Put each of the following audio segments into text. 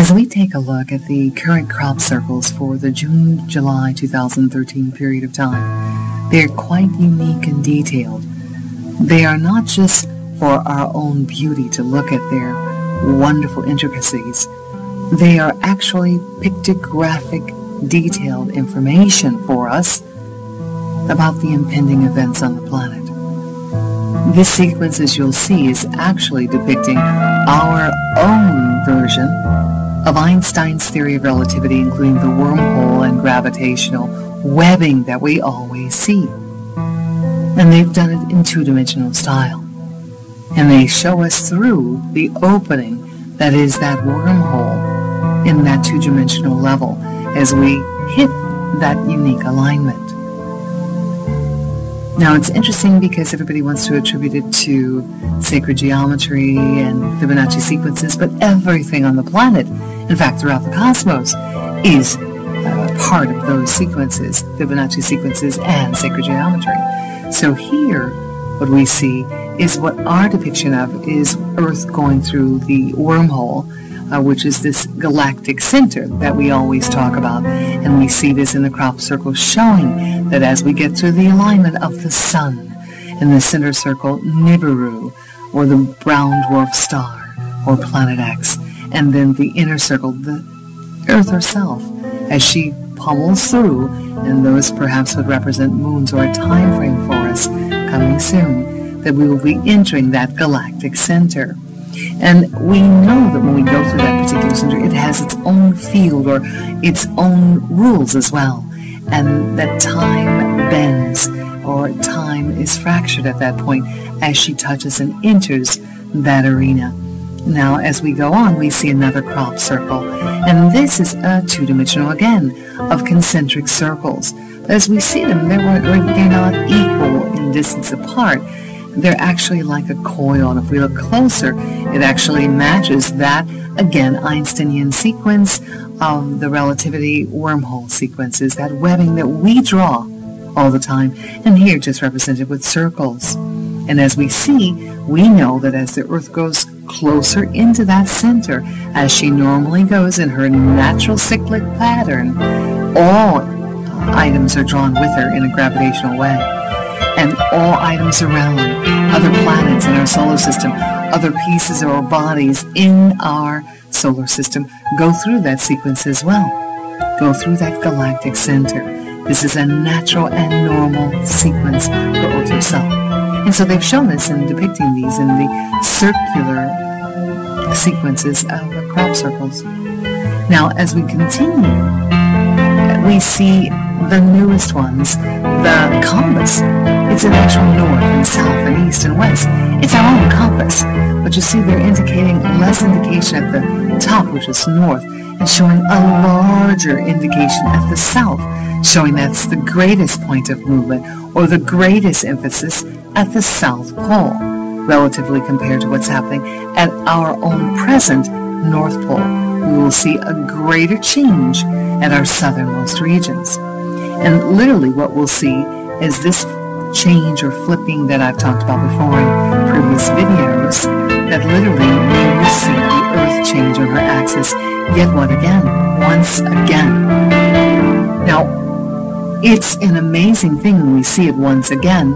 As we take a look at the current crop circles for the June-July 2013 period of time, they're quite unique and detailed. They are not just for our own beauty to look at their wonderful intricacies. They are actually pictographic, detailed information for us about the impending events on the planet. This sequence, as you'll see, is actually depicting our own version of Einstein's theory of relativity, including the wormhole and gravitational webbing that we always see. And they've done it in two-dimensional style. And they show us through the opening that is that wormhole in that two-dimensional level as we hit that unique alignment. Now, it's interesting because everybody wants to attribute it to sacred geometry and Fibonacci sequences, but everything on the planet, in fact, throughout the cosmos, is part of those sequences, Fibonacci sequences and sacred geometry. So here, what we see is what our depiction of is Earth going through the wormhole, which is this galactic center that we always talk about. And we see this in the crop circle showing that as we get through the alignment of the sun, in the center circle, Nibiru, or the brown dwarf star, or planet X, and then the inner circle, the Earth herself, as she pummels through, and those perhaps would represent moons or a time frame for us coming soon, that we will be entering that galactic center. And we know that when we go through that particular center, it has its own field or its own rules as well, and that time bends or time is fractured at that point as she touches and enters that arena. Now, as we go on, we see another crop circle, and this is a two-dimensional again of concentric circles. But as we see them, they're not equal in distance apart. They're actually like a coil, and if we look closer, it actually matches that, again, Einsteinian sequence of the relativity wormhole sequences, that webbing that we draw all the time, and here just represented with circles. And as we see, we know that as the Earth goes closer into that center, as she normally goes in her natural cyclic pattern, all items are drawn with her in a gravitational way. And all items around, other planets in our solar system, other pieces or bodies in our solar system go through that sequence as well, go through that galactic center. This is a natural and normal sequence for Earth herself. And so they've shown us in depicting these in the circular sequences of the crop circles. Now, as we continue, we see the newest ones, the compass. It's an actual north and south and east and west. It's our own compass. But you see they're indicating less indication at the top, which is north, and showing a larger indication at the south, showing that's the greatest point of movement or the greatest emphasis at the South Pole, relatively compared to what's happening at our own present North Pole. We will see a greater change at our southernmost regions. And literally what we'll see is this change or flipping that I've talked about before in previous videos, that literally we will see the Earth change on her axis yet once again. Now, it's an amazing thing when we see it once again,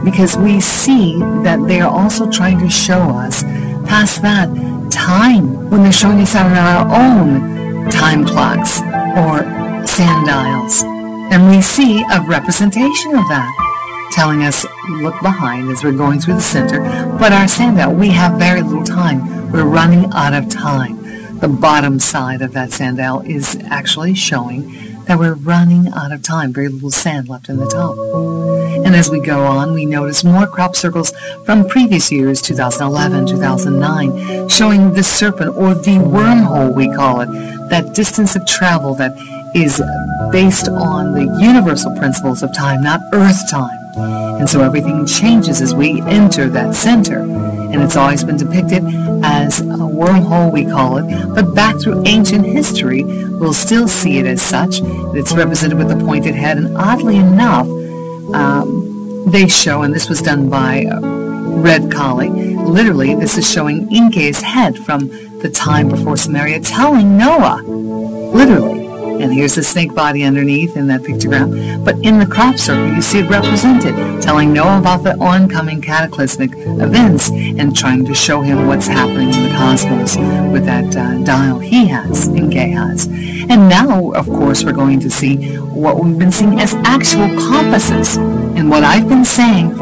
because we see that they are also trying to show us past that time, when they're showing us our own time clocks or sundials. And we see a representation of that, telling us, look behind as we're going through the center, but our sundial, we have very little time. We're running out of time. The bottom side of that sundial is actually showing that we're running out of time, very little sand left in the top. And as we go on, we notice more crop circles from previous years, 2011, 2009, showing the serpent, or the wormhole we call it, that distance of travel that is based on the universal principles of time, not Earth time. And so everything changes as we enter that center. And it's always been depicted as a wormhole, we call it, but back through ancient history, we'll still see it as such. It's represented with a pointed head, and oddly enough, they show, and this was done by Red Collie, literally this is showing Inke's head from the time before Samaria, telling Noah, literally, and here's the snake body underneath in that pictogram, but in the crop circle you see it represented, telling Noah about the oncoming cataclysmic events and trying to show him what's happening in the cosmos with that dial he has and Gay has. And now, of course, we're going to see what we've been seeing as actual compasses, and what I've been saying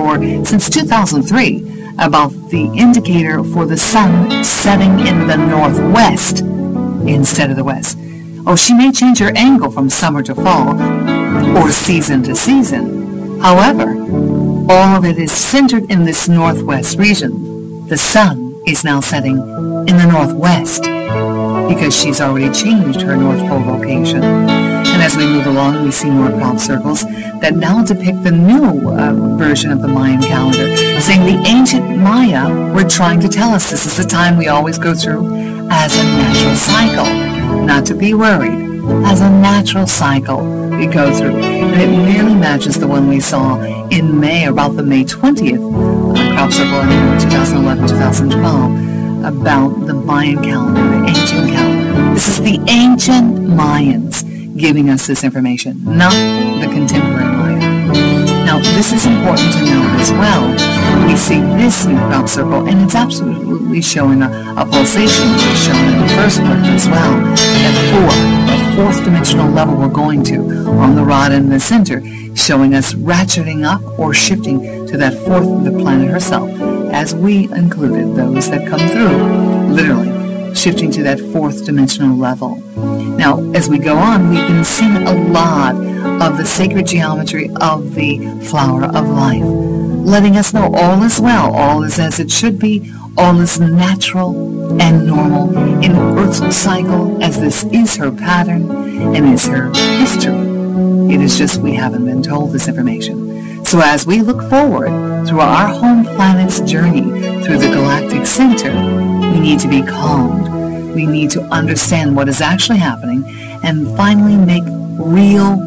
since 2003 about the indicator for the sun setting in the northwest instead of the west. Oh, she may change her angle from summer to fall or season to season. However, all of it is centered in this northwest region. The sun is now setting in the northwest because she's already changed her North Pole location. And as we move along, we see more crop circles that now depict the new version of the Mayan calendar, saying the ancient Maya were trying to tell us this is the time we always go through as a natural cycle. Not to be worried, as a natural cycle we go through. And it merely matches the one we saw in May, about the May 20th crop circle in 2011-2012, about the Mayan calendar, the ancient calendar. This is the ancient Mayans giving us this information, not the contemporary Maya. Now, this is important to note as well. We see this new crop circle, and it's absolutely showing a pulsation, which is shown in the first clip as well. That fourth dimensional level we're going to on the rod in the center, showing us ratcheting up or shifting to that fourth, the planet herself, as we included those that come through, literally shifting to that fourth dimensional level. Now, as we go on, we've been seeing a lot of the sacred geometry of the flower of life, letting us know all is well, all is as it should be, all is natural and normal in Earth's cycle, as this is her pattern and is her history. It is just we haven't been told this information. So as we look forward through our home planet's journey through the galactic center, we need to be calmed. We need to understand what is actually happening and finally make real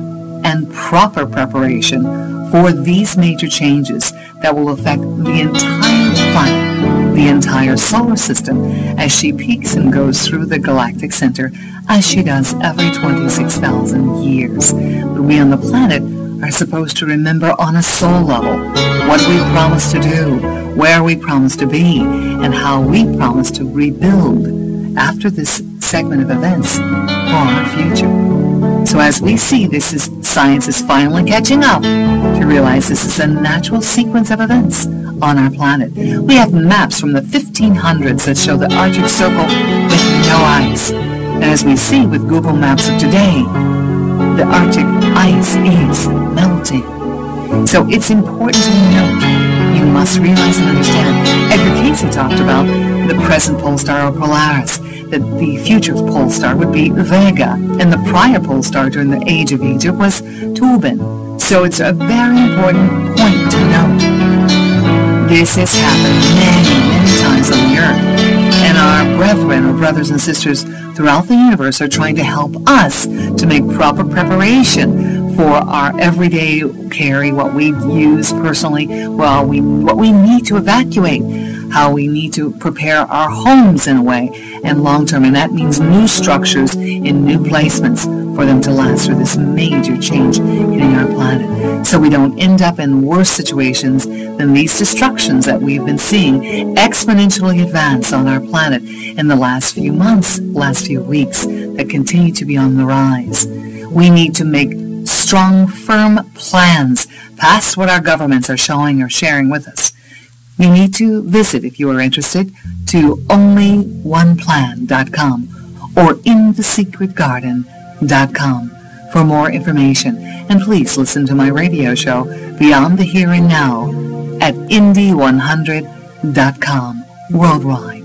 and proper preparation for these major changes that will affect the entire planet, the entire solar system, as she peaks and goes through the galactic center, as she does every 26,000 years. But we on the planet are supposed to remember on a soul level what we promised to do, where we promised to be, and how we promised to rebuild after this segment of events for our future. So as we see, science is finally catching up to realize this is a natural sequence of events on our planet. We have maps from the 1500s that show the Arctic Circle with no ice. And as we see with Google Maps of today, the Arctic ice is melting. So it's important to note, you must realize and understand, Edgar Casey talked about the present pole star or Polaris, that the future pole star would be Vega, and the prior pole star during the Age of Egypt was Tuban. So it's a very important point to note. This has happened many, many times on the Earth, and our brethren, or brothers and sisters throughout the universe, are trying to help us to make proper preparation for our everyday carry, what we use personally, what we need to evacuate, how we need to prepare our homes in a way, and long-term, and that means new structures in new placements for them to last through this major change hitting our planet, so we don't end up in worse situations than these destructions that we've been seeing exponentially advance on our planet in the last few months, last few weeks, that continue to be on the rise. We need to make strong, firm plans past what our governments are showing or sharing with us. You need to visit, if you are interested, to onlyonePlan.com or inthesecretgarden.com for more information. And please listen to my radio show, Beyond the Here and Now, at indie100.com worldwide.